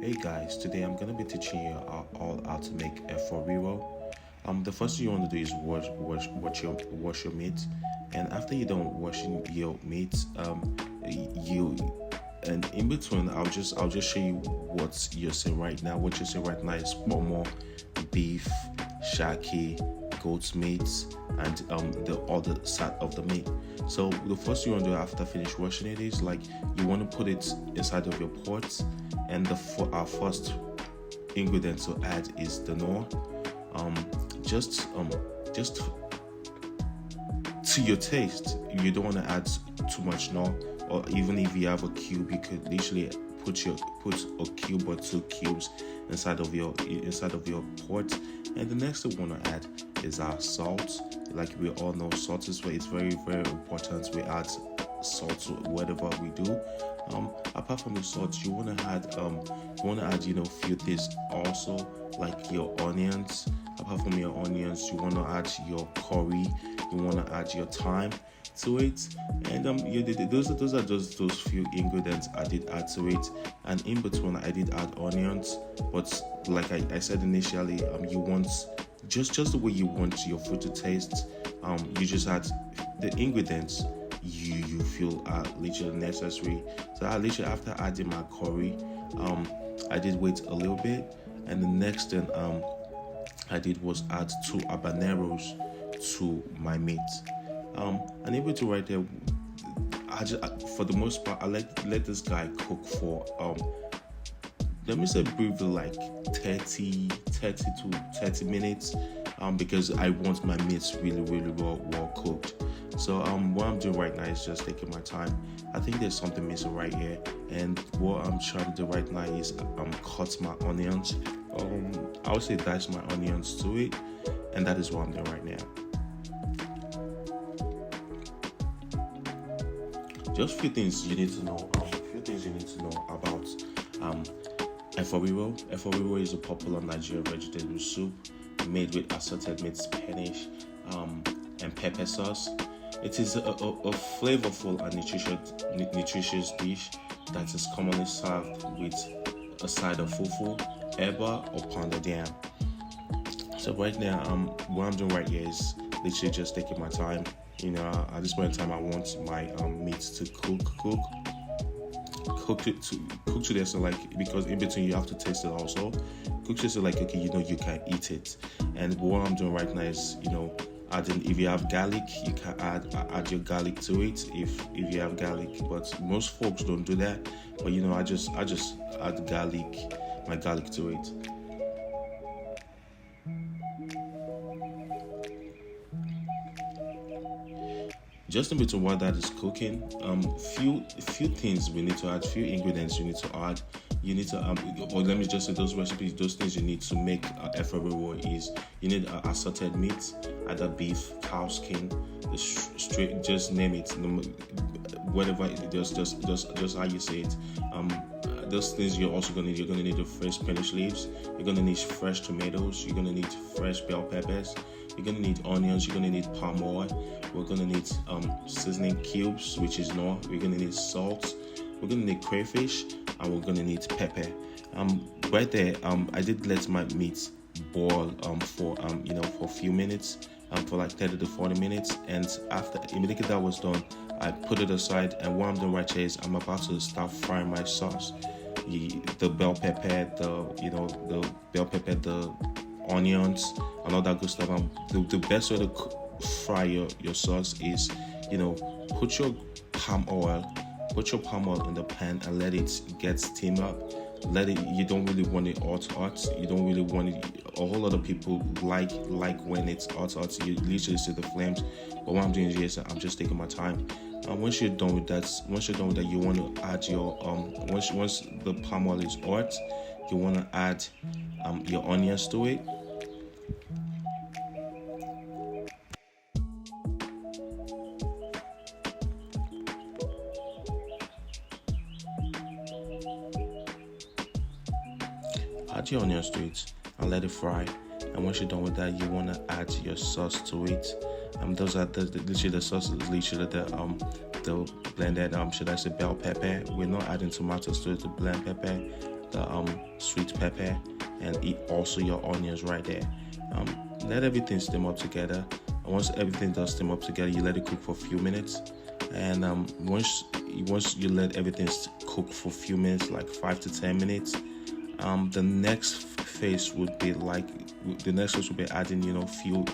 Hey guys, today I'm gonna be teaching you all how to make Efo Riro. The first thing you want to do is wash your meat, and after you're done washing your meat, you and in between, I'll just show you what you're seeing right now. What you're seeing right now is pomo, beef, shaki, goat's meat, and the other side of the meat. So the first thing you want to do after finish washing it is like you want to put it inside of your pot, and our first ingredient to add is the nor. Just to your taste. You don't want to add too much nor, or even if you have a cube, you could literally put a cube or two cubes inside of your pot. And the next thing we want to add is our salt. Like we all know, salt is very important. We add salt to whatever we do. Apart from the salt, you want to add few things also, like your onions. Apart from your onions, you want to add your curry. You want to add your thyme to it, and those are just those few ingredients I did add to it. And in between, I did add onions, but like I said initially, you want just the way you want your food to taste. You just add the ingredients you feel are literally necessary. So I literally, after adding my curry, I did wait a little bit, and the next thing I did was add 2 habaneros to my meat. And able to right there, for the most part, I let this guy cook for let me say briefly, like 30 to 30 minutes, because I want my meats really well cooked. So what I'm doing right now is just taking my time. I think there's something missing right here, and what I'm trying to do right now is cut my onions. I would say dice my onions to it, and that is what I'm doing right now. Just a few things you need to know. About Efo Riro. Efo Riro is a popular Nigerian vegetable soup made with assorted meat, spinach, and pepper sauce. It is a flavorful and nutritious dish that is commonly served with a side of fufu, eba, or pounded yam. So right now, what I'm doing right here is literally just taking my time. At this point in time, I want my meat to cook to this, so like, because in between you have to taste it also. Cook to so like, okay, you can eat it. And what I'm doing right now is, adding, if you have garlic, you can add your garlic to it if you have garlic. But most folks don't do that. But I just add my garlic to it. Just in between while that is cooking, few things we need to add, few ingredients you need to add. You need to or let me just say those recipes, those things you need to make Efo Riro is you need assorted meat, either beef, cow skin, straight, just name it, whatever it is, just how you say it. Those things you're gonna need the fresh spinach leaves. You're gonna need fresh tomatoes. You're gonna need fresh bell peppers. You're gonna need onions. You're gonna need palm oil. We're gonna need seasoning cubes, which is nor. We're gonna need salt. We're gonna need crayfish, and we're gonna need pepper. Right there, I did let my meat boil for a few minutes, for like 30 to 40 minutes, and after immediately that was done, I put it aside. And what I'm doing right here is I'm about to start frying my sauce. The bell pepper, the onions, and all that good stuff. The best way to fry your sauce is, put your palm oil in the pan and let it get steamed up. You don't really want it hot. You don't really want it. A whole lot of people like when it's hot. You literally see the flames. But what I'm doing is I'm just taking my time. Once you're done with that, you want to add your once the palm oil is hot, you want to add your onions to it. Add your onions to it and let it fry. And once you're done with that, you want to add your sauce to it. Those are literally the sauce is literally the blended should I say bell pepper. We're not adding tomatoes to it, the blend pepper, sweet pepper, and also your onions right there. Let everything steam up together. And once everything does steam up together, you let it cook for a few minutes. And once you let everything cook for a few minutes, like 5 to 10 minutes, the next phase would be adding few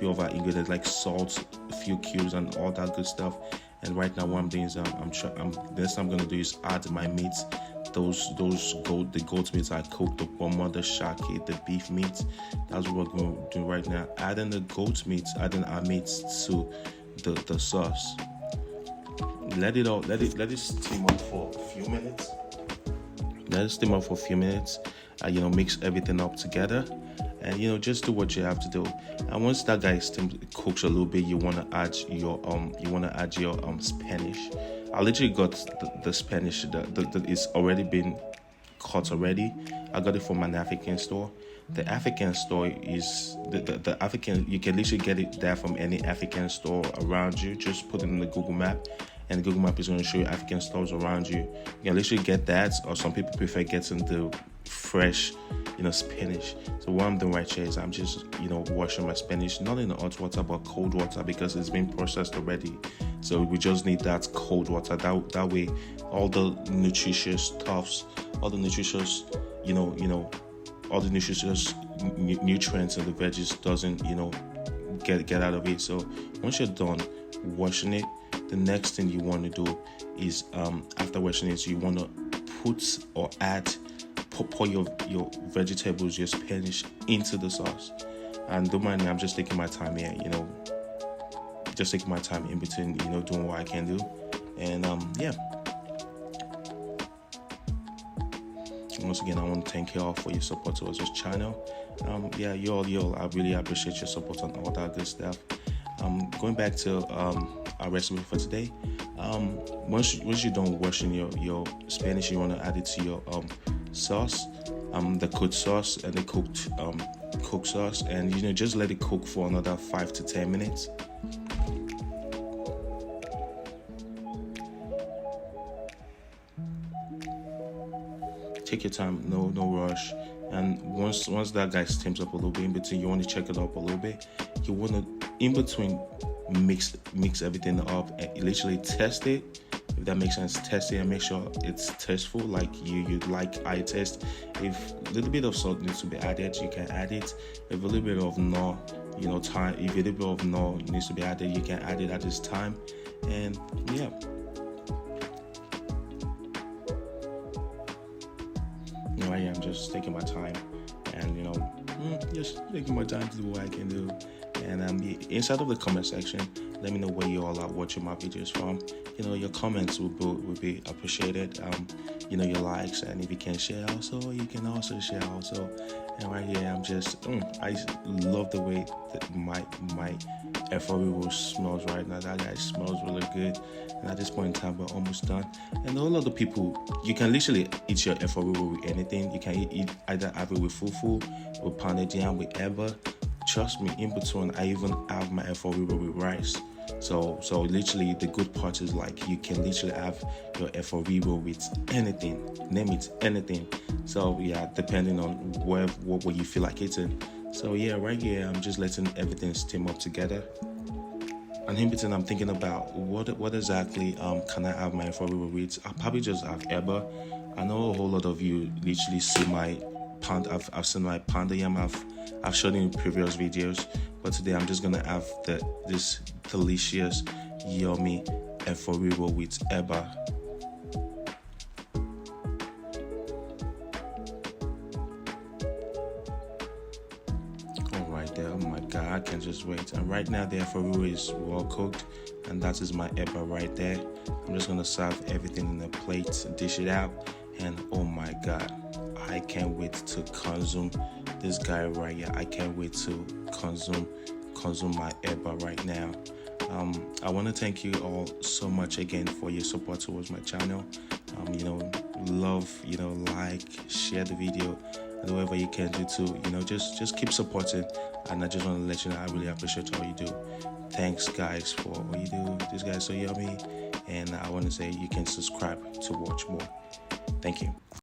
of our ingredients like salt, a few cubes, and all that good stuff. And right now, what I'm doing is the next thing I'm gonna do is add my meats. The goat meats I cooked, the bomber, the shaki, the beef meat. That's what we're going to do right now. Adding the goat meats, adding our meats to the sauce. Let it steam up for a few minutes. Let it steam up for a few minutes. Mix everything up together, and just do what you have to do. And once that guy cooks a little bit, you wanna add your Spinach. I literally got the Spinach that is already been cut already. I got it from an African store. The African store is the African. You can literally get it there from any African store around you. Just put it in the Google map, and the Google map is going to show you African stores around you. You can literally get that, or some people prefer getting the fresh, spinach. So what I'm doing right here is I'm just, washing my spinach, not in hot water, but cold water, because it's been processed already. So we just need that cold water. That way, all the nutritious stuffs, all the nutritious, all the nutritious nutrients in the veggies doesn't, get out of it. So once you're done washing it, the next thing you want to do is, after washing it, you want to put or pour your vegetables, your spinach into the sauce. And don't mind me, I'm just taking my time here, just taking my time in between, doing what I can do. And once again, I want to thank you all for your support towards this channel. Y'all, I really appreciate your support on all that good stuff. Going back to our recipe for today. Once you're done washing your spinach, you want to add it to your sauce, the cooked sauce and the cooked sauce, and just let it cook for another 5 to 10 minutes. Take your time, no rush. And once that guy steams up a little bit, in between you want to check it up a little bit. You want to in between mix everything up and literally test it. If that makes sense, test it and make sure it's tasteful, like you like I test. If a little bit of salt needs to be added, you can add it. If a little bit of if a little bit of needs to be added, you can add it at this time. And yeah. I am just taking my time, and just taking my time to do what I can do. And inside of the comment section, let me know where you all are watching my videos from. Your comments will be appreciated. Your likes, and if you can share also, you can also share also. And right here, I'm just I love the way that my Efo Riro smells right now. That guy smells really good. And at this point in time, we're almost done. And all other people, you can literally eat your Efo Riro with anything. You can either have it with fufu, with pounded yam, whatever. Trust me, in between, I even have my Efo Riro with rice. So literally, the good part is you can literally have your Efo Riro with anything, name it, anything. So yeah, depending on what you feel like eating. So yeah, right here, I'm just letting everything steam up together. And in between, I'm thinking about what exactly can I have my Efo Riro with? I'll probably just have eba. I know a whole lot of you literally see my pound. I've seen my pound yam. I've shown in previous videos, but today I'm just gonna have this delicious, yummy Efo Riro with eba. There. Oh my god, I can't just wait. And right now the Efo Riro is well cooked, and that is my eba right there. I'm just gonna serve everything in a plate, dish it out, and oh my god, I can't wait to consume this guy right here. I can't wait to consume my eba right now. I want to thank you all so much again for your support towards my channel. Love, like, share the video, and whatever you can do to, just keep supporting. And I just want to let you know I really appreciate all you do. Thanks guys for what you do. This guy is so yummy, and I want to say you can subscribe to watch more. Thank you.